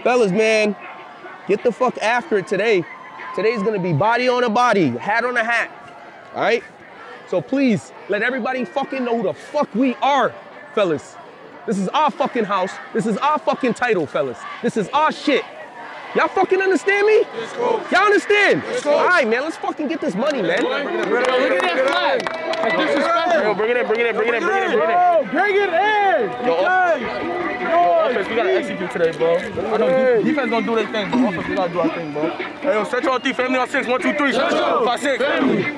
Fellas, man, get the fuck after it today. Today's gonna be body on a body, hat on a hat, all right? So please, let everybody fucking know who the fuck we are, fellas. This is our fucking house. This is our fucking title, fellas. This is our shit. Y'all fucking understand me? Y'all understand? All right, man, let's fucking get this money, man. Look at that flag. That's disrespectful. Yo, bring it in. Bring it in. Yo, offense, we gotta execute today, bro. I know defense gonna do their thing, but offense, we gotta do our thing, bro. Hey, yo, stretch all three, family on 6. 1, 2, 3. 5, 6. Family. Hey,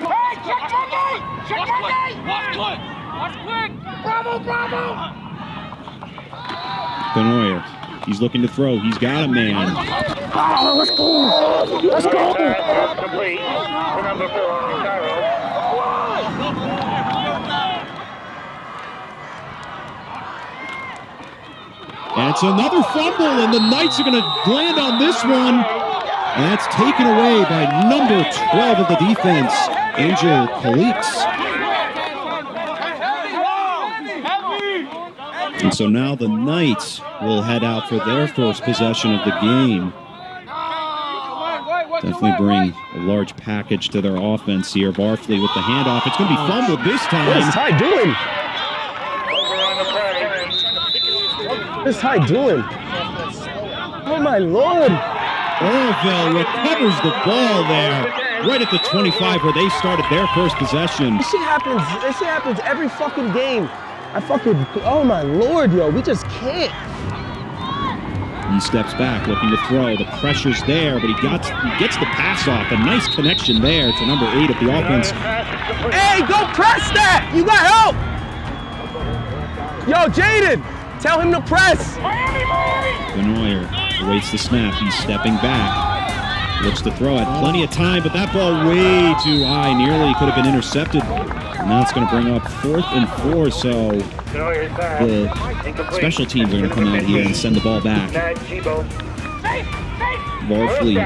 check Monday! Watch quick! Bravo! Benoit, he's looking to throw. He's got a man. Oh, let's go! Complete. Number 4, Cairo. And it's another fumble, and the Knights are going to land on this one. And that's taken away by number 12 of the defense, Angel Calix. And so now the Knights will head out for their first possession of the game. Definitely bring a large package to their offense here. Barfley with the handoff. It's going to be fumbled this time. What is Ty doing? What is Ty doing? Oh my Lord. Orville recovers the ball there, right at the 25 where they started their first possession. This shit happens every fucking game. Oh my Lord, yo, we just can't. He steps back, looking to throw. The pressure's there, but he gets the pass off. A nice connection there to number 8 of the offense. Hey, go press that! You got help! Yo, Jaden, tell him to press. Benoit awaits the snap. He's stepping back. Looks to throw it. Plenty of time, but that ball way too high. Nearly could have been intercepted. And that's going to bring up 4th and 4, so the special teams are going to come out here and send the ball back. Barfley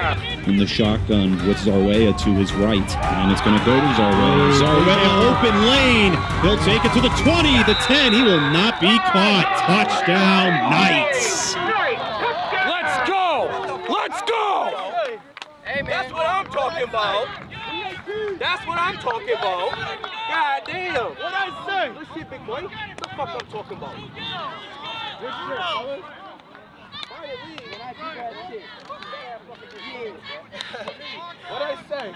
in the shotgun with Zarwaya to his right, and it's going to go to Zarwaya. Zarwaya, open lane. He'll take it to the 20, the 10. He will not be caught. Touchdown, Knights. Let's go! Hey, man. That's what I'm talking about. That's what I'm talking about. God damn. What I say? Good shit, big boy. What the fuck I'm talking about? Good shit, fellas. What I say?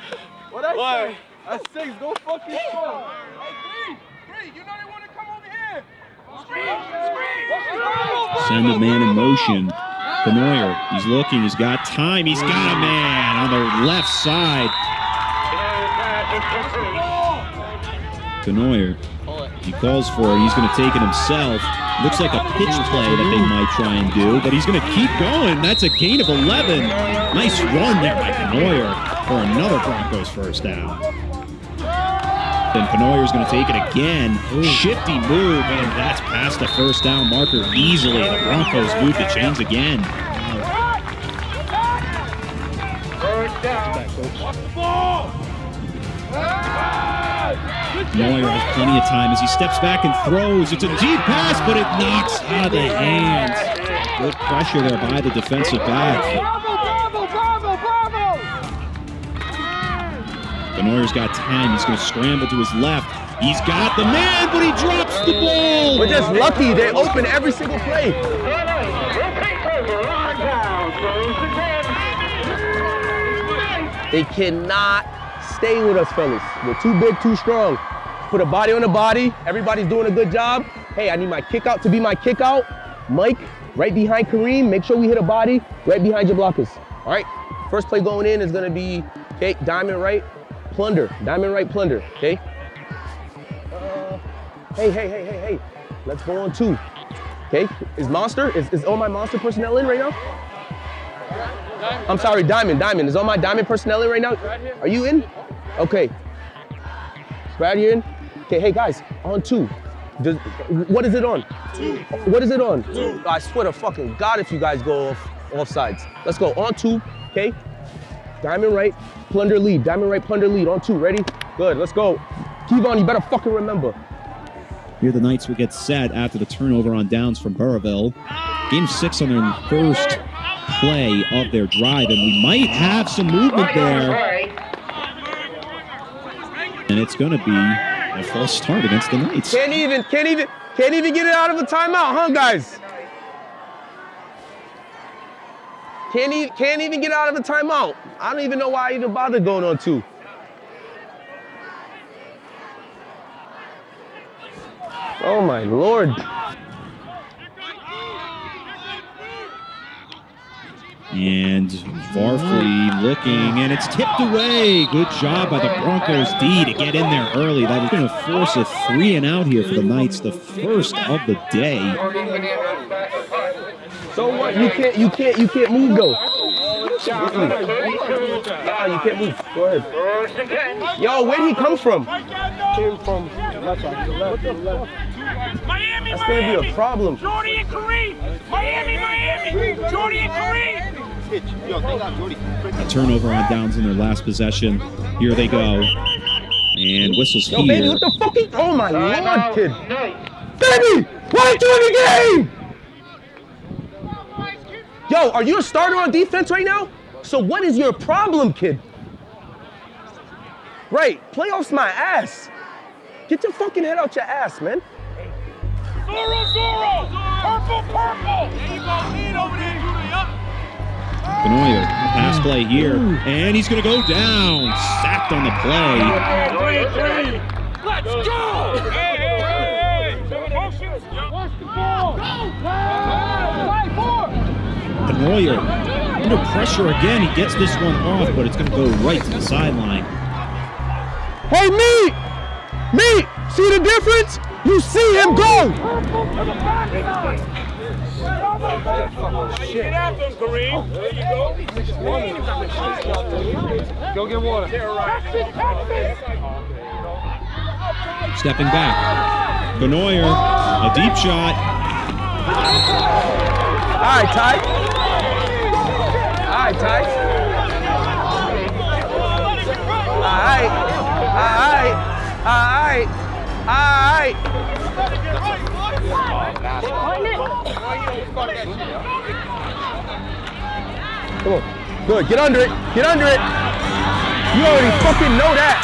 What I say? At 6, go fucking score. Hey, Bree, you know they want to come over here. Send a man in motion. Benoit, he's looking, he's got time, he's got a man on the left side. Benoit, he calls for it, he's going to take it himself. Looks like a pitch play that they might try and do, but he's going to keep going. That's a gain of 11. Nice run there by Benoit for another Broncos first down. Then Benoit's going to take it again. Shifty move, and that's past the first down marker easily. The Broncos move the chains again. Benoit has plenty of time as he steps back and throws. It's a deep pass, but it knocks out of the hands. Good pressure there by the defensive back. Benoit's got time. He's going to scramble to his left. He's got the man, but he drops the ball. We're just lucky. They open every single play. They cannot stay with us, fellas. We're too big, too strong. Put a body on a body. Everybody's doing a good job. Hey, I need my kick out to be my kick out. Mike, right behind Kareem. Make sure we hit a body right behind your blockers. All right, first play going in is going to be, okay, diamond right. Plunder, diamond right plunder, okay? Hey. Let's go on 2, okay? Is all my monster personnel in right now? I'm sorry, diamond. Is all my diamond personnel in right now? Are you in? Okay. Brad, you in? Okay, hey guys, on 2. What is it on? 2. What is it on? 2. I swear to fucking God if you guys go off sides. Let's go, on 2, okay? Diamond right, plunder lead. Diamond right, plunder lead. On 2, ready? Good, let's go. Kevon, you better fucking remember. Here the Knights will get set after the turnover on downs from Burrillville. Game 6 on their first play of their drive, and we might have some movement there. And it's going to be a false start against the Knights. Can't even get it out of a timeout, huh, guys? Can't even get out of a timeout. I don't even know why I even bothered going on 2. Oh my Lord. And Varfley looking, and it's tipped away. Good job by the Broncos D to get in there early. That was going to force a 3 and out here for the Knights, the first of the day. So what? You can't move though. Nah, you can't move. Go ahead. Yo, where'd he come from? Came from left side. Miami, That's gonna be a problem. Jordy and Kareem. Miami. Jordy and Kareem. A turnover on downs in their last possession. Here they go. And whistles Yo, here. baby, what the fuck? Oh my Lord, kid. Baby, why are you doing the game? Yo, are you a starter on defense right now? So what is your problem, kid? Right, playoffs my ass. Get your fucking head out your ass, man. Zorro. Purple. There you go. Lead over there, Julie. Benoyer, pass play here, and he's going to go down. Sacked on the play. Let's go. Hey. Watch the ball. Go. 5-4. Benoyer under pressure again. He gets this one off, but it's going to go right to the sideline. Hey, Meat! See the difference? You see him go! Get after him, Kareem. There you go. Go get water. Stepping back. Benoyer, a deep shot. All right, Ty. Come on. Good. Get under it. You already fucking know that.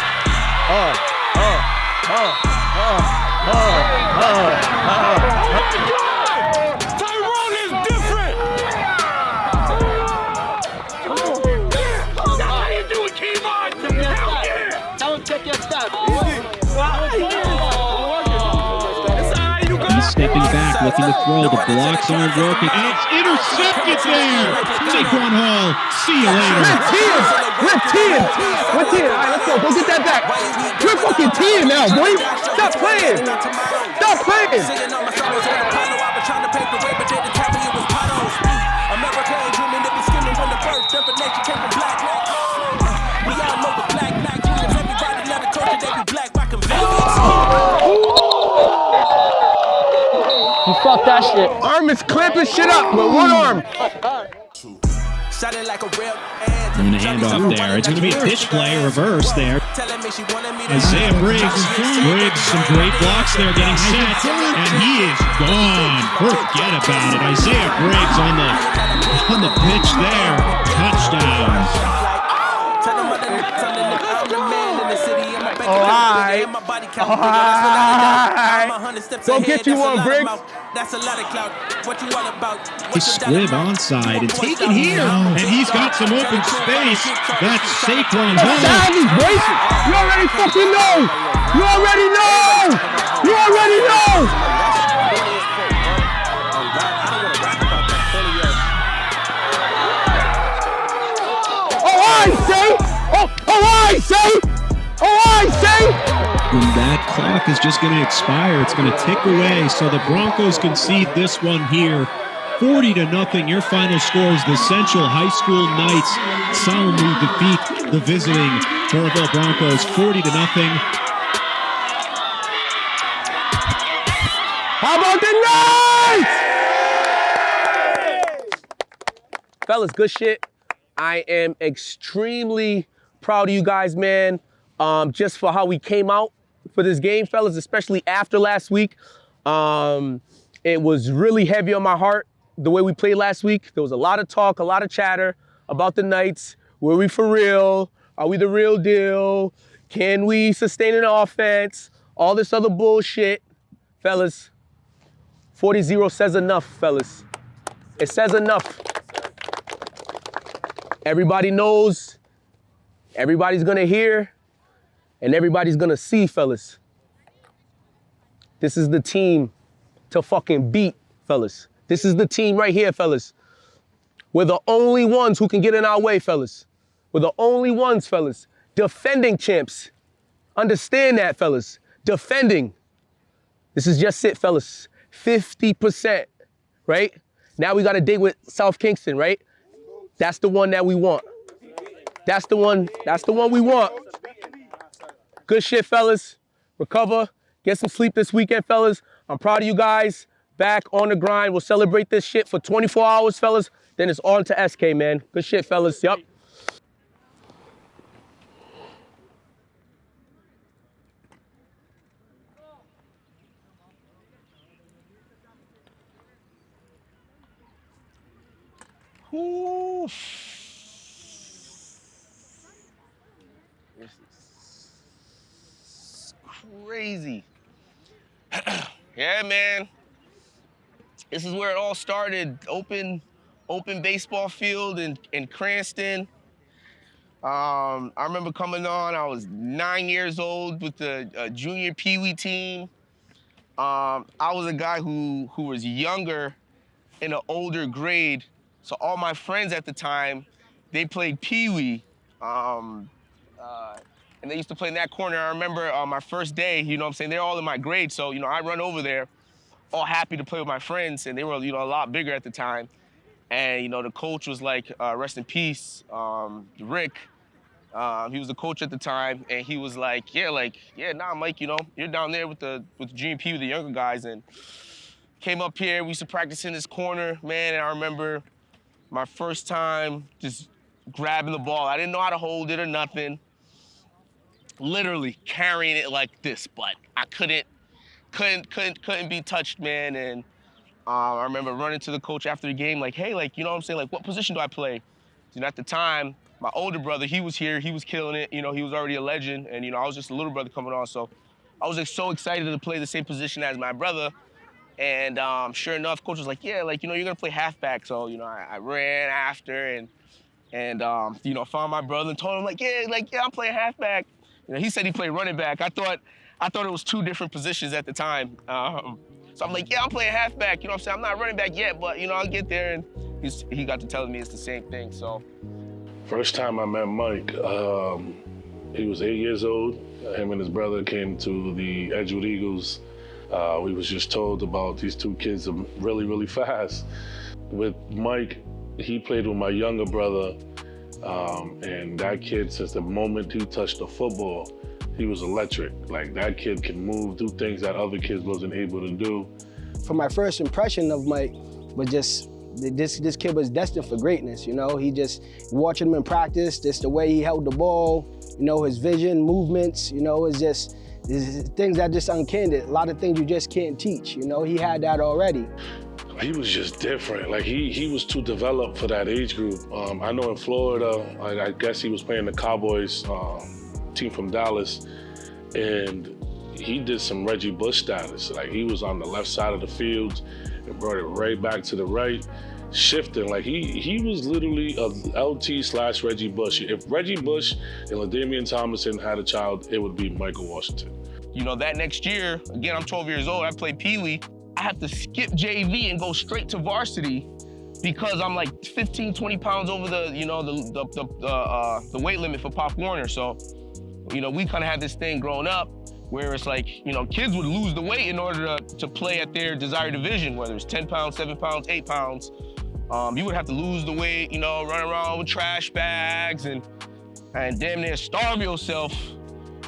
Tyrone is different. How you doing, Kevon? Hell yeah. Don't take your step. He's stepping back, looking to throw. The blocks aren't working, and it's intercepted there. Saquon Hall, see you later. We're 10. All right, let's go. Go get that back. We're fucking 10 now, boy. Stop playing. You fucked that shit. Arm is clamping shit up with one arm. And the handoff there. It's going to be a pitch play, reverse there. Isaiah Briggs, some great blocks there, getting set, and he is gone. Forget about it. Isaiah Briggs on the pitch there. Touchdown. All right. Go get you one, Briggs. He's squib onside and taken here, and he's got some open space. That's Saquon Hall. Savage, boy. You already fucking know. I say. And that clock is just going to expire. It's going to tick away, so the Broncos concede this one here. 40-0, your final score is the Central High School Knights solemnly defeat the visiting Burrillville Broncos 40-0. How about the Knights? Fellas, good shit. I am extremely proud of you guys, man. Just for how we came out for this game, fellas, especially after last week. It was really heavy on my heart the way we played last week. There was a lot of talk, a lot of chatter about the Knights. Were we for real? Are we the real deal? Can we sustain an offense? All this other bullshit. Fellas, 40-0 says enough, fellas. It says enough. Everybody knows, everybody's gonna hear, and everybody's gonna see, fellas. This is the team to fucking beat, fellas. This is the team right here, fellas. We're the only ones who can get in our way, fellas. We're the only ones, fellas. Defending champs. Understand that, fellas. Defending. This is just it, fellas. 50%, right? Now we got a date with South Kingston, right? That's the one that we want. That's the one we want. Good shit, fellas. Recover. Get some sleep this weekend, fellas. I'm proud of you guys. Back on the grind. We'll celebrate this shit for 24 hours, fellas. Then it's on to SK, man. Good shit, fellas. Yup. Ooh. This is crazy. Yeah, man. This is where it all started. Open baseball field in Cranston. I remember coming on, I was 9 years old with the junior Pee Wee team. I was a guy who was younger in an older grade. So all my friends at the time, they played Pee Wee. And they used to play in that corner. I remember my first day, you know what I'm saying? They're all in my grade. So, you know, I run over there, all happy to play with my friends. And they were, you know, a lot bigger at the time. And, you know, the coach was like, rest in peace, Rick. He was the coach at the time. And he was like, nah, Mike, you know, you're down there with the junior Pee with the younger guys. And came up here, we used to practice in this corner, man. And I remember my first time just grabbing the ball. I didn't know how to hold it or nothing. Literally carrying it like this, but I couldn't be touched, man. And I remember running to the coach after the game, like, hey, like, you know what I'm saying? Like, what position do I play? You know, at the time, my older brother, he was here, he was killing it. You know, he was already a legend. And, you know, I was just a little brother coming on. So I was like so excited to play the same position as my brother. And sure enough, coach was like, yeah, like, you know, you're gonna play halfback. So, you know, I ran after and you know, found my brother and told him like, yeah, I'm playing halfback. You know, he said he played running back. I thought it was two different positions at the time. So I'm like, yeah, I'm playing halfback. You know what I'm saying? I'm not running back yet, but, you know, I'll get there. And he got to telling me it's the same thing, so. First time I met Mike, he was 8 years old. Him and his brother came to the Edgewood Eagles. We was just told about these two kids are really, really fast. With Mike, he played with my younger brother, and that kid, since the moment he touched the football, he was electric. Like, that kid can move, do things that other kids wasn't able to do. For my first impression of Mike was just, this kid was destined for greatness, you know? He just, watching him in practice, just the way he held the ball, you know, his vision, movements, you know, it's just, it's things that just uncanny. A lot of things you just can't teach, you know? He had that already. He was just different. Like, he was too developed for that age group. I know in Florida, I guess he was playing the Cowboys, team from Dallas, and he did some Reggie Bush status. Like, he was on the left side of the field and brought it right back to the right, shifting. Like, he was literally a LT/Reggie Bush. If Reggie Bush and LaDainian Tomlinson had a child, it would be Michael Washington. You know, that next year, again, I'm 12 years old, I played Pee Wee. I have to skip JV and go straight to varsity because I'm like 15, 20 pounds over the, you know, the weight limit for Pop Warner. So, you know, we kind of had this thing growing up where it's like, you know, kids would lose the weight in order to play at their desired division, whether it's 10 pounds, 7 pounds, 8 pounds. You would have to lose the weight, you know, run around with trash bags and damn near starve yourself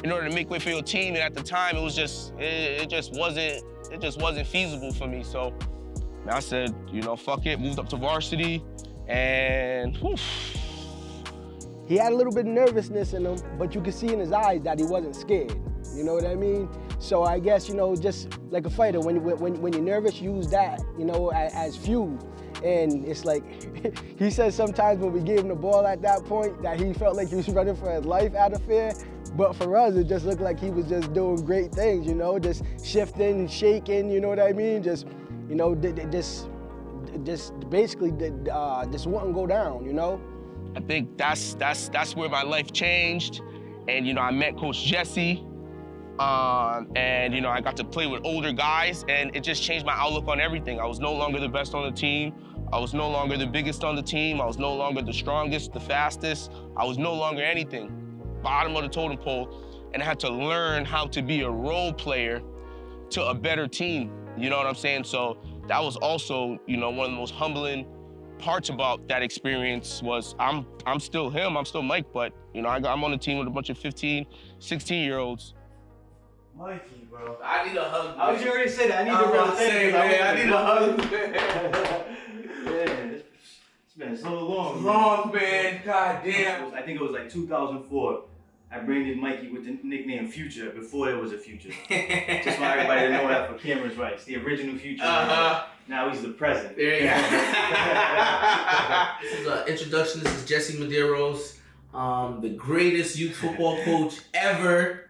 in order to make way for your team. And at the time, it was just, it just wasn't feasible for me. So I said, you know, fuck it, moved up to varsity, and whew. He had a little bit of nervousness in him, but you could see in his eyes that he wasn't scared. You know what I mean? So I guess, you know, just like a fighter, when you're nervous, use that, you know, as fuel. And it's like, he said sometimes when we gave him the ball at that point that he felt like he was running for his life out of fear. But for us, it just looked like he was just doing great things, you know, just shifting, shaking, you know what I mean? Just, you know, just basically just wouldn't go down, you know? I think that's where my life changed. And, you know, I met Coach Jesse. And, you know, I got to play with older guys, and it just changed my outlook on everything. I was no longer the best on the team. I was no longer the biggest on the team. I was no longer the strongest, the fastest. I was no longer anything. Bottom of the totem pole. And I had to learn how to be a role player to a better team. You know what I'm saying? So that was also, you know, one of the most humbling parts about that experience was I'm still him, I'm still Mike, but, you know, I'm on a team with a bunch of 15, 16-year-olds. Mikey, bro. I need a hug. I was already saying that. I need a real thing. I need a hug. Man, it's been so long. Long, man. God damn. I think it was like 2004. I branded Mikey with the nickname Future before there was a Future. Just want everybody to know that for cameras rights. The original Future. Now he's the present. There you go. This is an introduction. This is Jesse Medeiros, the greatest youth football coach ever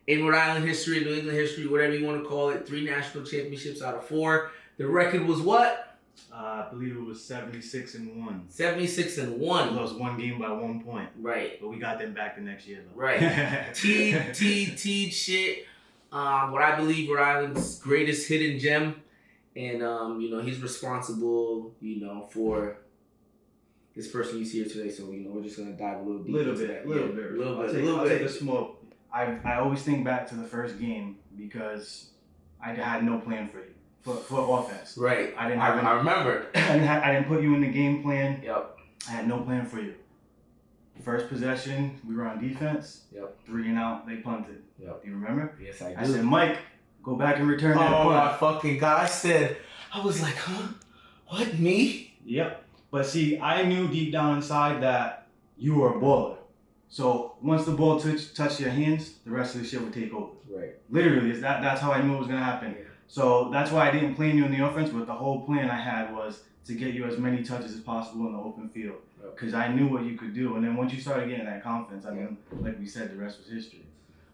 in Rhode Island history, New England history, whatever you want to call it. 3 national championships out of 4. The record was what? I believe it was 76-1. 76-1. We lost 1 game by 1 point. Right. But we got them back the next year, though. Right. T shit. What I believe Rhode Island's greatest hidden gem. And, you know, he's responsible, you know, for this person you see here today. So, you know, we're just going to dive a little deeper. Little bit. I'll take a small. I always think back to the first game because I had no plan for you. For offense. Right. I remember. I didn't put you in the game plan. Yep. I had no plan for you. First possession, we were on defense. Yep. 3 and out, they punted. Yep. You remember? Yes, I do. I said, Mike, go back and return that punt. Oh my fucking God. I was like, huh? What, me? Yep. But see, I knew deep down inside that you were a baller. So once the ball touched your hands, the rest of the shit would take over. Right. Literally, that's how I knew it was going to happen. Yeah. So that's why I didn't plan you in the offense, but the whole plan I had was to get you as many touches as possible in the open field. Because I knew what you could do. And then once you started getting that confidence, I mean, like we said, the rest was history.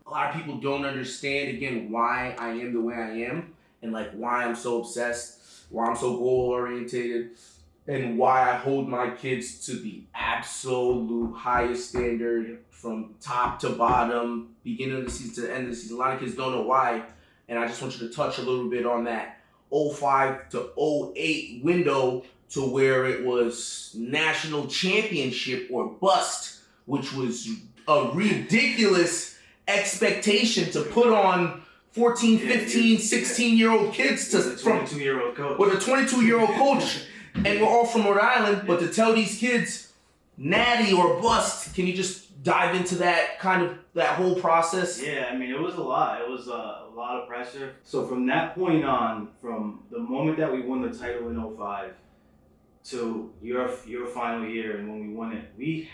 A lot of people don't understand, again, why I am the way I am and, like, why I'm so obsessed, why I'm so goal-orientated, and why I hold my kids to the absolute highest standard from top to bottom, beginning of the season to the end of the season. A lot of kids don't know why. And I just want you to touch a little bit on that 05 to 08 window to where it was national championship or bust, which was a ridiculous expectation to put on 14, 15, 16-year-old kids with a 22-year-old coach. With a 22-year-old coach. And we're all from Rhode Island, but to tell these kids natty or bust, can you just dive into that that whole process? Yeah, I mean, it was a lot. It was a lot of pressure. So from that point on, from the moment that we won the title in 05 to your final year and when we won it, we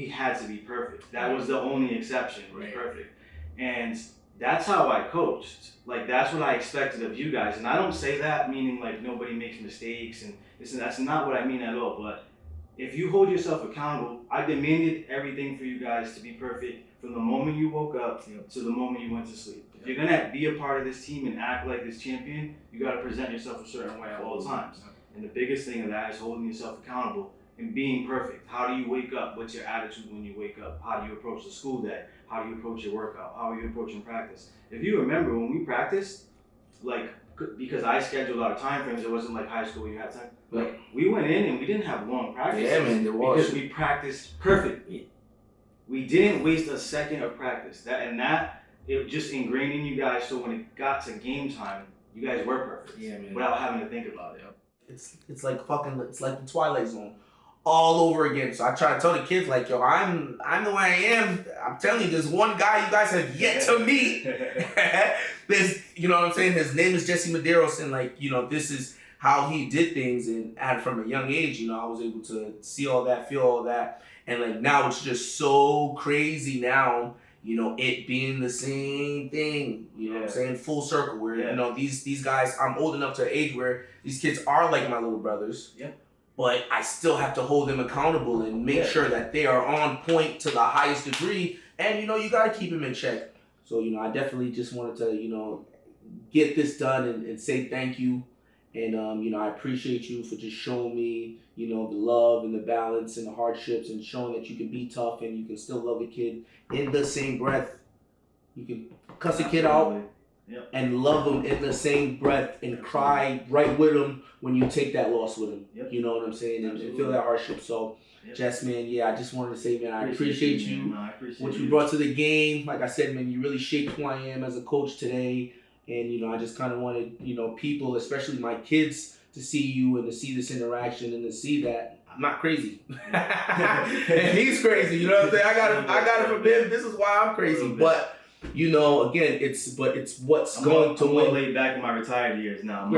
had to be perfect. That was the only exception, was perfect. And that's how I coached. Like, that's what I expected of you guys. And I don't say that meaning like nobody makes mistakes, and that's not what I mean at all. But if you hold yourself accountable, I demanded everything for you guys to be perfect from the moment you woke up to the moment you went to sleep. If you're gonna be a part of this team and act like this champion, you gotta present yourself a certain way at all times. And the biggest thing of that is holding yourself accountable and being perfect. How do you wake up? What's your attitude when you wake up? How do you approach the school day? How do you approach your workout? How are you approaching practice? If you remember, when we practiced, like, because I scheduled our time frames, it wasn't like high school where you had time. Like, we went in and we didn't have long practices. Yeah, man, there was. Because we practiced perfectly. We didn't waste a second of practice. It just ingrained in you guys, so when it got to game time, you guys were perfect. Yeah, man. Without having to think about it. It's like the Twilight Zone all over again. So I try to tell the kids, like, yo, I'm the way I am. I'm telling you, there's one guy you guys have yet to meet. There's, you know what I'm saying? His name is Jesse Medeiros, and, like, you know, this is how he did things. And from a young age, you know, I was able to see all that, feel all that. And, like, now it's just so crazy now, you know, it being the same thing, you know what I'm saying? Full circle where, you know, these guys, I'm old enough to an age where these kids are like my little brothers. Yeah. But I still have to hold them accountable and make sure that they are on point to the highest degree. And, you know, you got to keep them in check. So, you know, I definitely just wanted to, you know, get this done and say thank you. And, you know, I appreciate you for just showing me, you know, the love and the balance and the hardships and showing that you can be tough and you can still love a kid in the same breath. You can cuss a kid out and love them in the same breath and cry right with them when you take that loss with them. You know what I'm saying? And feel that hardship. So, Jess, man, I just wanted to say, man, I appreciate you. Man. I appreciate what you brought to the game. Like I said, man, you really shaped who I am as a coach today. And, you know, I just kind of wanted, you know, people, especially my kids, to see you and to see this interaction and to see that I'm not crazy. And he's crazy, you know what I'm saying? I got it from him. This is why I'm crazy. But, you know, again, it's what's going to win. I'm laid back in my retired years now.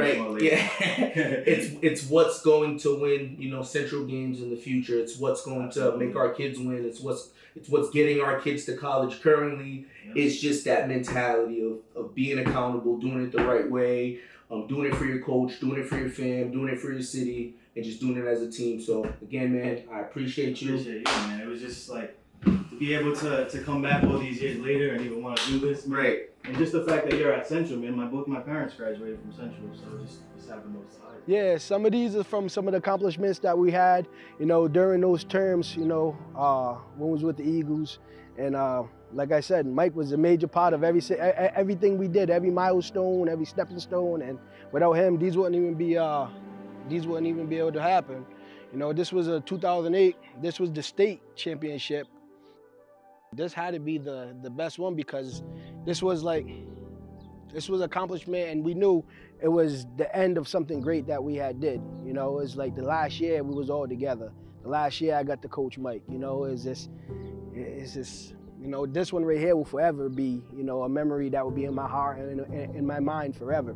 It's what's going to win, you know, Central games in the future. It's what's going to make our kids win. It's what's getting our kids to college currently. It's just that mentality of being accountable, doing it the right way, doing it for your coach, doing it for your fam, doing it for your city, and just doing it as a team. So, again, man, I appreciate you. Appreciate you, man. It was just like to be able to come back all these years later and even want to do this. Man. Right. And just the fact that you're at Central, man. Both my parents graduated from Central, so just having those ties. Yeah, some of these are from some of the accomplishments that we had, you know, during those terms, you know, when we was with the Eagles. And like I said, Mike was a major part of everything we did, every milestone, every stepping stone. And without him, these wouldn't even be able to happen. You know, this was a 2008. This was the state championship. This had to be the best one because this was accomplishment, and we knew it was the end of something great that we had did. You know, it's like the last year we was all together. The last year I got to coach Mike. You know, it's just, you know, this one right here will forever be, you know, a memory that will be in my heart and in my mind forever.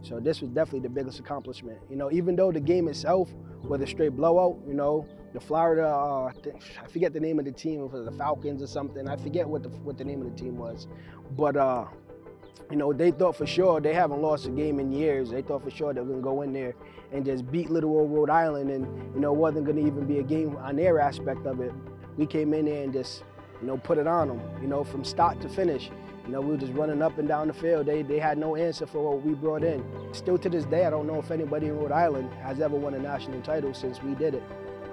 So this was definitely the biggest accomplishment. You know, even though the game itself was a straight blowout, you know, the Florida, I forget the name of the team, it was the Falcons or something. I forget what the name of the team was. But, you know, they thought for sure, they haven't lost a game in years. They thought for sure they were gonna go in there and just beat little old Rhode Island, and, you know, it wasn't gonna even be a game on their aspect of it. We came in there and just, you know, put it on them, you know, from start to finish. You know, we were just running up and down the field. They had no answer for what we brought in. Still to this day, I don't know if anybody in Rhode Island has ever won a national title since we did it.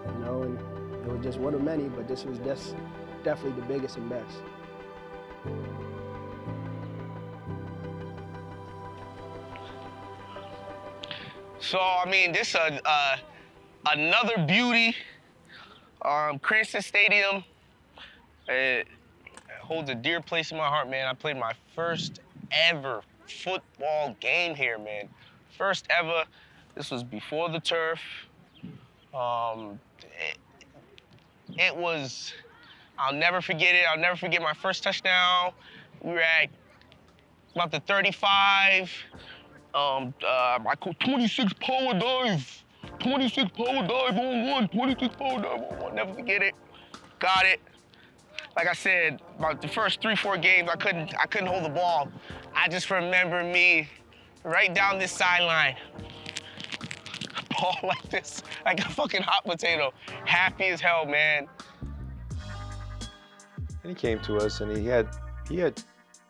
You know, and it was just one of many, but this was definitely the biggest and best. So, I mean, this another beauty. Cranston Stadium. It holds a dear place in my heart, man. I played my first ever football game here, man. First ever. This was before the turf. It was, I'll never forget it. I'll never forget my first touchdown. We were at about the 35. I called 26 power dive. 26 power dive on one, 26 power dive on one. Never forget it. Got it. Like I said, about the first 3-4 games, I couldn't hold the ball. I just remember me right down this sideline, ball like this, like a fucking hot potato. Happy as hell, man. And he came to us, and he had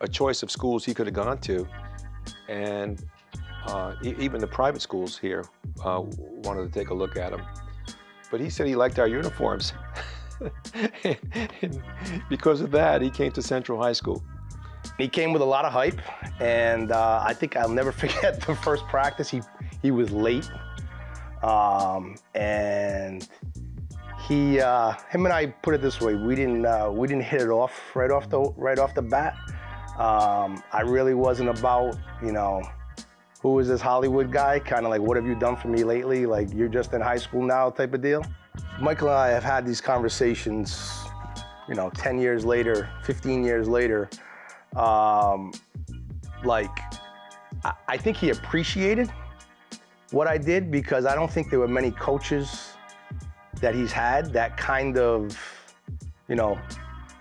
a choice of schools he could have gone to, and even the private schools here wanted to take a look at him. But he said he liked our uniforms. And because of that, he came to Central High School. He came with a lot of hype, and I think I'll never forget the first practice. He was late, and him and I, put it this way, we didn't hit it off right off the bat. I really wasn't about, you know, who is this Hollywood guy? Kind of like, what have you done for me lately? Like, you're just in high school now type of deal. Michael and I have had these conversations, you know, 10 years later, 15 years later. Like, I think he appreciated what I did, because I don't think there were many coaches that he's had that kind of, you know,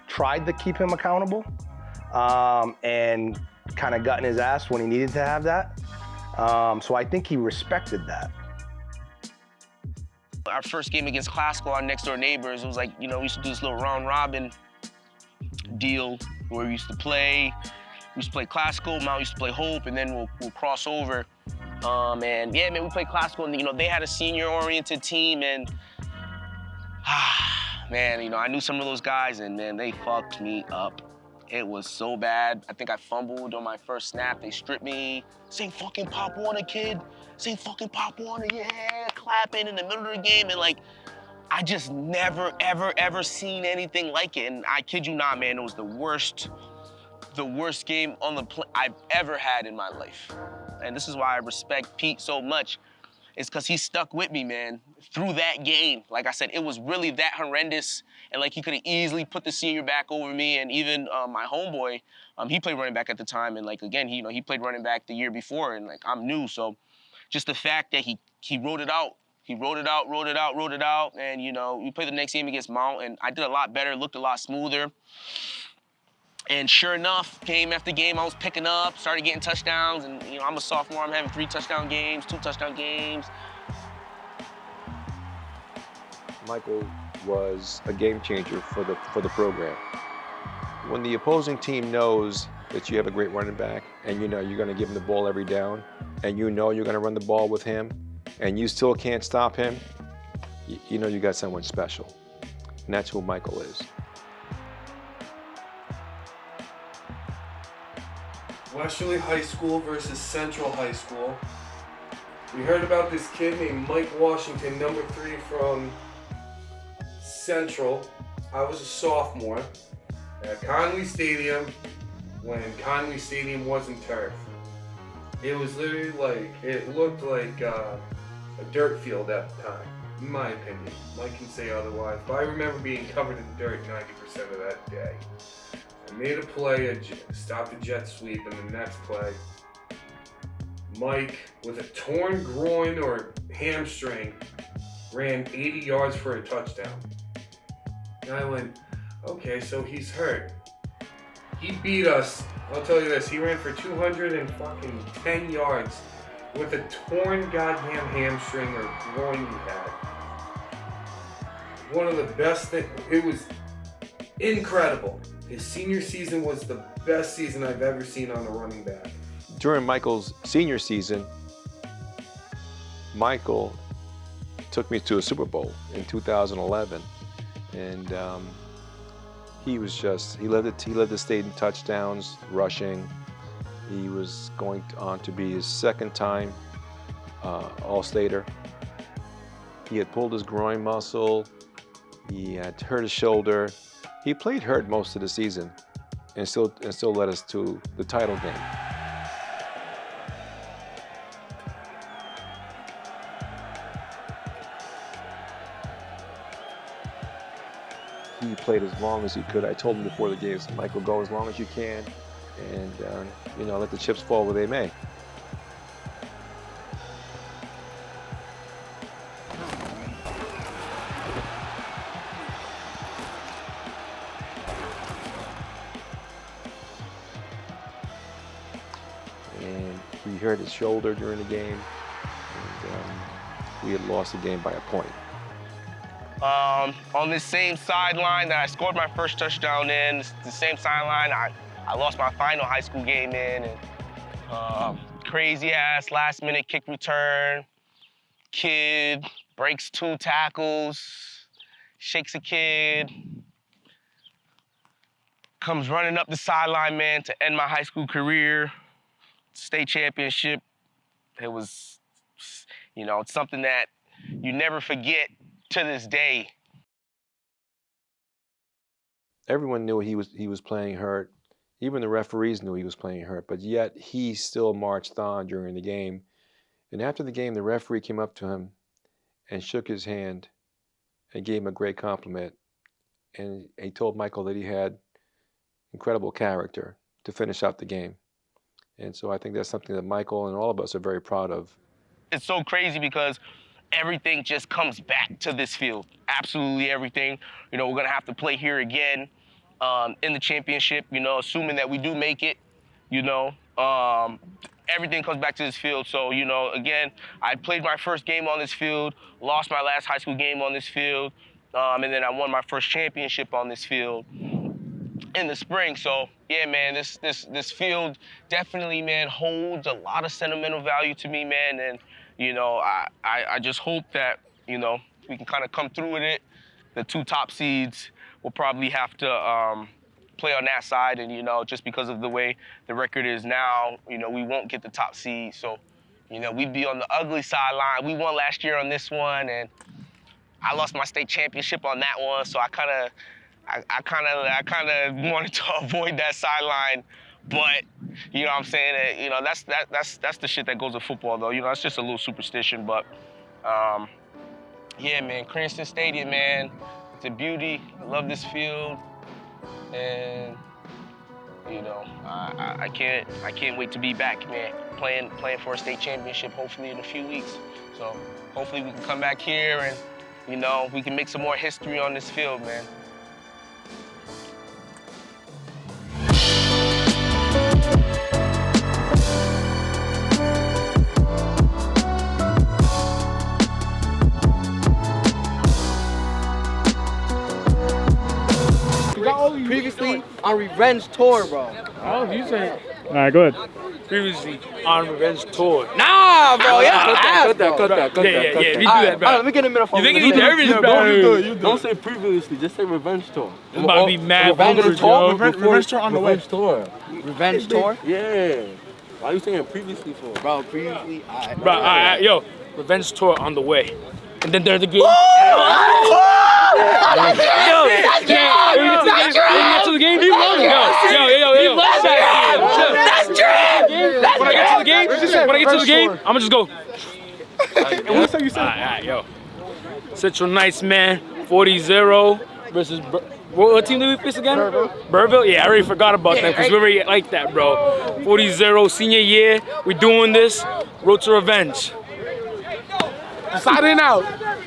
tried to keep him accountable. and kind of got in his ass when he needed to have that. So I think he respected that. Our first game against Classical, our next door neighbors, it was like, we used to do this little round robin deal where we used to play Classical, Mount used to play Hope, and then we'll cross over. And yeah, man, we played Classical, and they had a senior-oriented team, and man, I knew some of those guys, and man, they fucked me up. It was so bad. I think I fumbled on my first snap. They stripped me. Say fucking Pop Warner, kid. Say fucking Pop Warner, yeah, clapping in the middle of the game, and like, I just never, ever seen anything like it. And I kid you not, man, it was the worst game on the I've ever had in my life. And this is why I respect Pete so much. It's because he stuck with me, man, through that game. Like I said, it was really that horrendous. And like, he could have easily put the senior back over me. And even my homeboy, he played running back at the time. And like, again, he played running back the year before. And like, I'm new. So just the fact that he wrote it out. He wrote it out. And we played the next game against Mount. And I did a lot better, looked a lot smoother. And sure enough, game after game, I was picking up, started getting touchdowns, and I'm a sophomore, I'm having 3 touchdown games, 2 touchdown games. Michael was a game changer for the program. When the opposing team knows that you have a great running back, and you're going to give him the ball every down, and you're going to run the ball with him, and you still can't stop him, you know you got someone special. And that's who Michael is. Westerly High School versus Central High School. We heard about this kid named Mike Washington, number 3 from Central. I was a sophomore at Conley Stadium when Conley Stadium wasn't turf. It was literally like, it looked like a dirt field at the time, in my opinion. Mike can say otherwise, but I remember being covered in dirt 90% of that day. I made a play, stopped a jet sweep, and the next play, Mike, with a torn groin or hamstring, ran 80 yards for a touchdown. And I went, okay, so he's hurt. He beat us. I'll tell you this, he ran for 210 yards with a torn goddamn hamstring or groin he had. One of the best things, it was incredible. His senior season was the best season I've ever seen on a running back. During Michael's senior season, Michael took me to a Super Bowl in 2011, and he led the state in touchdowns, rushing. He was going on to be his second time All-Stater. He had pulled his groin muscle. He had hurt his shoulder. He played hurt most of the season and still led us to the title game. He played as long as he could. I told him before the games, Michael, go as long as you can, and let the chips fall where they may. And he hurt his shoulder during the game, and we had lost the game by a point. On this same sideline that I scored my first touchdown in, the same sideline I lost my final high school game in, and crazy ass last minute kick return. Kid breaks 2 tackles, shakes a kid, comes running up the sideline, man, to end my high school career. State championship. It was, it's something that you never forget to this day. Everyone knew he was playing hurt. Even the referees knew he was playing hurt, but yet he still marched on during the game. And after the game, the referee came up to him and shook his hand and gave him a great compliment. And he told Michael that he had incredible character to finish out the game. And so I think that's something that Michael and all of us are very proud of. It's so crazy because everything just comes back to this field. Absolutely everything. We're gonna have to play here again in the championship, you know, assuming that we do make it, you know. Everything comes back to this field. So, you know, again, I played my first game on this field, lost my last high school game on this field, and then I won my first championship on this field in the spring. So, yeah, man, this field definitely, man, holds a lot of sentimental value to me, man. And, you know, I just hope that, you know, we can kind of come through with it. The 2 top seeds will probably have to play on that side, and, you know, just because of the way the record is now, you know, we won't get the top seed. So, you know, we'd be on the ugly sideline. We won last year on this one, and I lost my state championship on that one. So I kind of wanted to avoid that sideline. But, you know what I'm saying? You know, that's the shit that goes with football, though. You know, that's just a little superstition. But, yeah, man, Cranston Stadium, man, it's a beauty. I love this field. And, you know, I can't wait to be back, man, playing for a state championship, hopefully in a few weeks. So hopefully we can come back here and, you know, we can make some more history on this field, man. Previously on Revenge Tour, bro. Oh, you say. All right, go ahead. Previously on Revenge Tour. Nah, bro. Yeah, Cut that. Yeah. We do that, bro. Let me get in the middle for You a think minute. you do everything, bro? Don't say previously, just say Revenge Tour. It's about to be mad Revenge vulgar, Tour? yo. Revenge Tour on the way. Revenge Tour. Revenge Tour? Yeah. Why are you saying previously for? Bro, previously, Bro, yo, Revenge Tour on the way. And then there's the game. Yo, when we get to the game, yo. That's true. When I get to the game, I'ma just go. And what you say? All right, yo. Central Knights, man, 40-0 versus. What team did we face again? Burville? Yeah, I already forgot about that because we already like that, bro. 40-0, senior year. We doing this. Road to revenge. Signing out.